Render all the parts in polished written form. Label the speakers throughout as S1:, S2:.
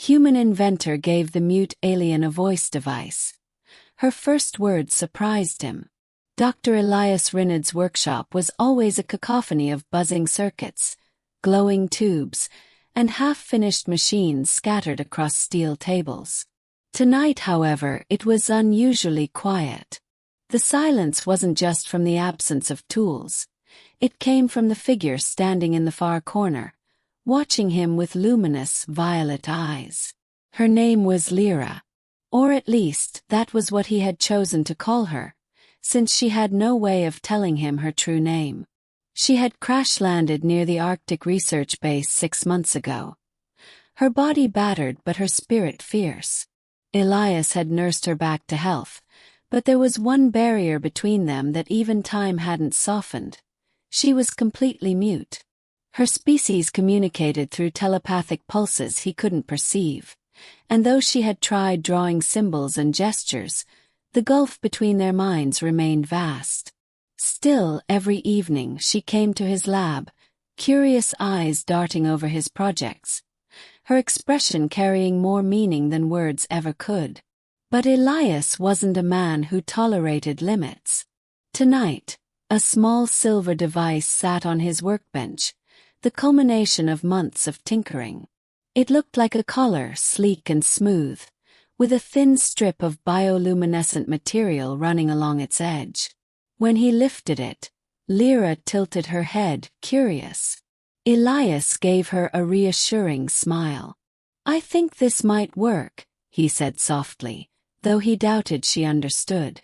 S1: human inventor gave the mute alien a voice device. Her first words surprised him. Dr. Elias Rynard's workshop was always a cacophony of buzzing circuits, glowing tubes, and half-finished machines scattered across steel tables. Tonight, however, it was unusually quiet. The silence wasn't just from the absence of tools. It came from the figure standing in the far corner, watching him with luminous, violet eyes. Her name was Lira. Or at least, that was what he had chosen to call her, since she had no way of telling him her true name. She had crash-landed near the Arctic research base 6 months ago. Her body battered but her spirit fierce. Elias had nursed her back to health, but there was one barrier between them that even time hadn't softened. She was completely mute. Her species communicated through telepathic pulses he couldn't perceive, and though she had tried drawing symbols and gestures, the gulf between their minds remained vast. Still, every evening she came to his lab, curious eyes darting over his projects, her expression carrying more meaning than words ever could. But Elias wasn't a man who tolerated limits. Tonight, a small silver device sat on his workbench, the culmination of months of tinkering. It looked like a collar, sleek and smooth, with a thin strip of bioluminescent material running along its edge. When he lifted it, Lira tilted her head, curious. Elias gave her a reassuring smile. "I think this might work," he said softly, though he doubted she understood.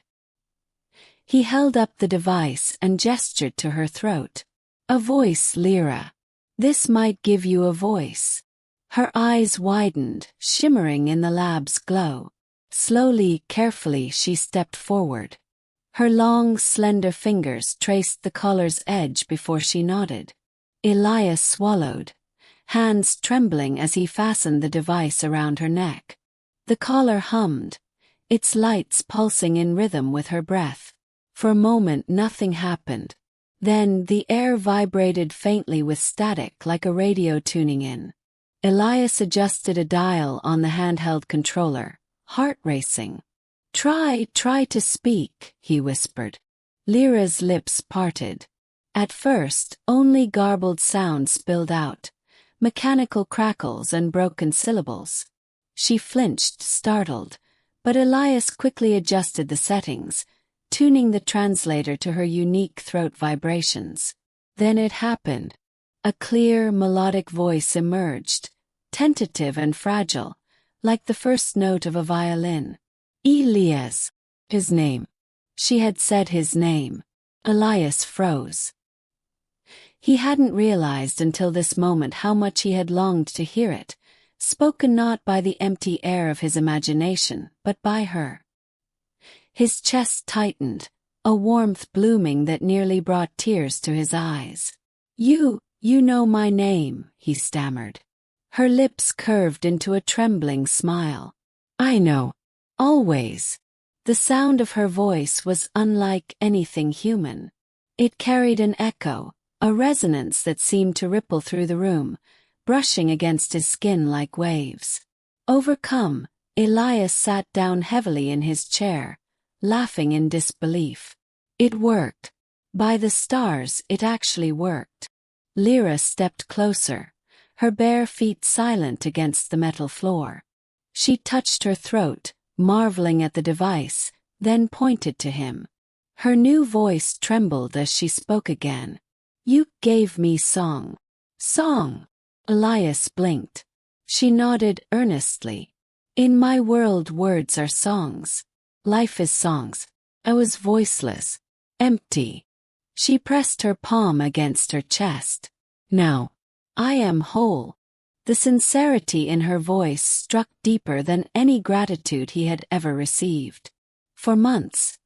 S1: He held up the device and gestured to her throat. "A voice, Lira. This might give you a voice." Her eyes widened, shimmering in the lab's glow. Slowly, carefully, she stepped forward. Her long, slender fingers traced the collar's edge before she nodded. Elias swallowed, hands trembling as he fastened the device around her neck. The collar hummed, its lights pulsing in rhythm with her breath. For a moment nothing happened. Then the air vibrated faintly with static like a radio tuning in. Elias adjusted a dial on the handheld controller, heart racing. Try to speak," he whispered. Lira's lips parted. At first, only garbled sounds spilled out, mechanical crackles and broken syllables. She flinched, startled, but Elias quickly adjusted the settings, tuning the translator to her unique throat vibrations. Then it happened. A clear, melodic voice emerged, tentative and fragile, like the first note of a violin. Elias. His name. She had said his name. Elias froze. He hadn't realized until this moment how much he had longed to hear it, spoken not by the empty air of his imagination, but by her. His chest tightened, a warmth blooming that nearly brought tears to his eyes. You know my name," he stammered. Her lips curved into a trembling smile. "I know. Always." The sound of her voice was unlike anything human. It carried an echo, a resonance that seemed to ripple through the room, brushing against his skin like waves. Overcome, Elias sat down heavily in his chair, laughing in disbelief. It worked. By the stars, it actually worked. Lira stepped closer, her bare feet silent against the metal floor. She touched her throat, marveling at the device, then pointed to him. Her new voice trembled as she spoke again. "You gave me song." "Song?" Elias blinked. She nodded earnestly. "In my world, words are songs. Life is songs." I was voiceless, empty. She pressed her palm against her chest. "Now, I am whole." The sincerity in her voice struck deeper than any gratitude he had ever received. For months,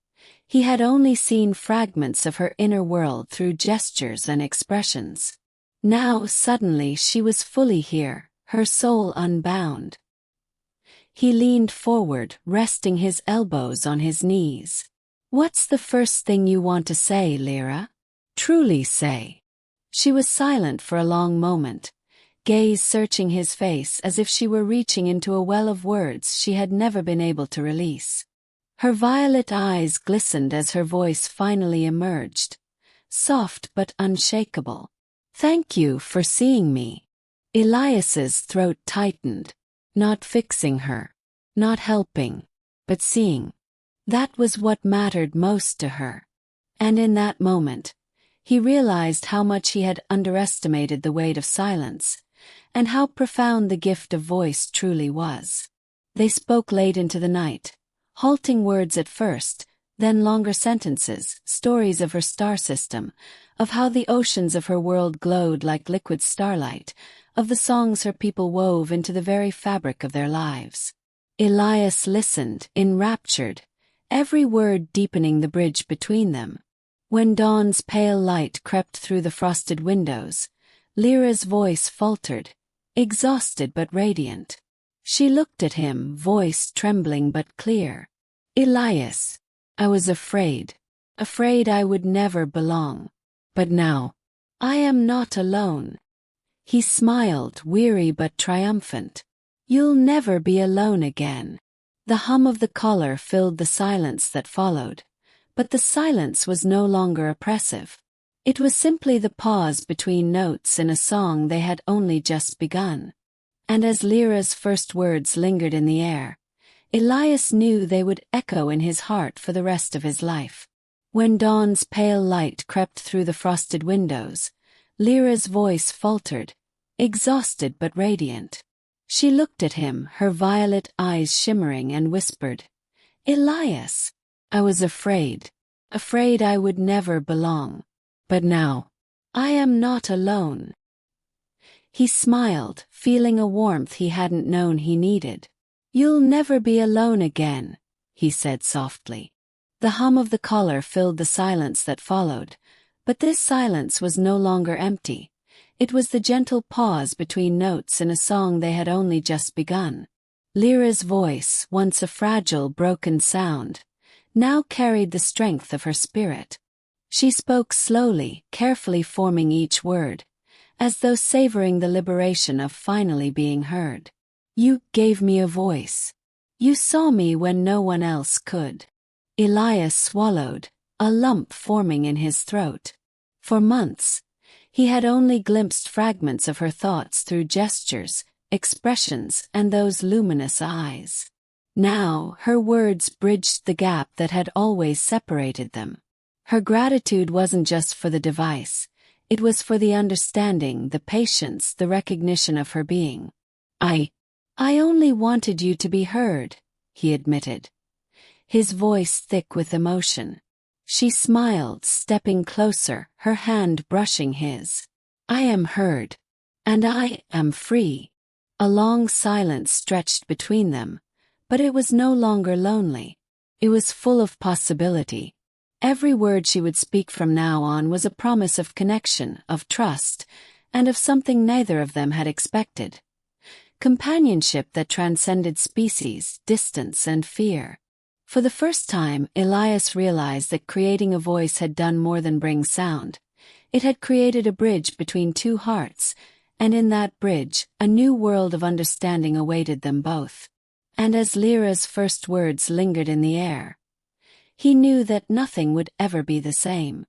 S1: he had only seen fragments of her inner world through gestures and expressions. Now, suddenly, she was fully here, her soul unbound. He leaned forward, resting his elbows on his knees. "What's the first thing you want to say, Lira? Truly say." She was silent for a long moment, gaze searching his face as if she were reaching into a well of words she had never been able to release. Her violet eyes glistened as her voice finally emerged, soft but unshakable. "Thank you for seeing me." Elias's throat tightened, not fixing her, not helping, but seeing. That was what mattered most to her. And in that moment, he realized how much he had underestimated the weight of silence, and how profound the gift of voice truly was. They spoke late into the night, halting words at first, then longer sentences, stories of her star system, of how the oceans of her world glowed like liquid starlight, of the songs her people wove into the very fabric of their lives. Elias listened, enraptured, every word deepening the bridge between them. When dawn's pale light crept through the frosted windows, Lira's voice faltered, exhausted but radiant. She looked at him, voice trembling but clear. "Elias, I was afraid I would never belong. But now, I am not alone." He smiled, weary but triumphant. "You'll never be alone again." The hum of the caller filled the silence that followed, but the silence was no longer oppressive. It was simply the pause between notes in a song they had only just begun. And as Lira's first words lingered in the air, Elias knew they would echo in his heart for the rest of his life. When dawn's pale light crept through the frosted windows, Lira's voice faltered, exhausted but radiant. She looked at him, her violet eyes shimmering, and whispered, "Elias, I was afraid I would never belong. But now, I am not alone." He smiled, feeling a warmth he hadn't known he needed. "You'll never be alone again," he said softly. The hum of the caller filled the silence that followed, but this silence was no longer empty. It was the gentle pause between notes in a song they had only just begun. Lira's voice, once a fragile, broken sound, now carried the strength of her spirit. She spoke slowly, carefully forming each word, as though savoring the liberation of finally being heard. "You gave me a voice. You saw me when no one else could." Elias swallowed, a lump forming in his throat. For months, he had only glimpsed fragments of her thoughts through gestures, expressions, and those luminous eyes. Now, her words bridged the gap that had always separated them. Her gratitude wasn't just for the device, it was for the understanding, the patience, the recognition of her being. I only wanted you to be heard," he admitted, his voice thick with emotion. She smiled, stepping closer, her hand brushing his. "I am heard. And I am free." A long silence stretched between them, but it was no longer lonely. It was full of possibility. Every word she would speak from now on was a promise of connection, of trust, and of something neither of them had expected. Companionship that transcended species, distance, and fear. For the first time, Elias realized that creating a voice had done more than bring sound. It had created a bridge between two hearts, and in that bridge, a new world of understanding awaited them both. And as Lira's first words lingered in the air, he knew that nothing would ever be the same.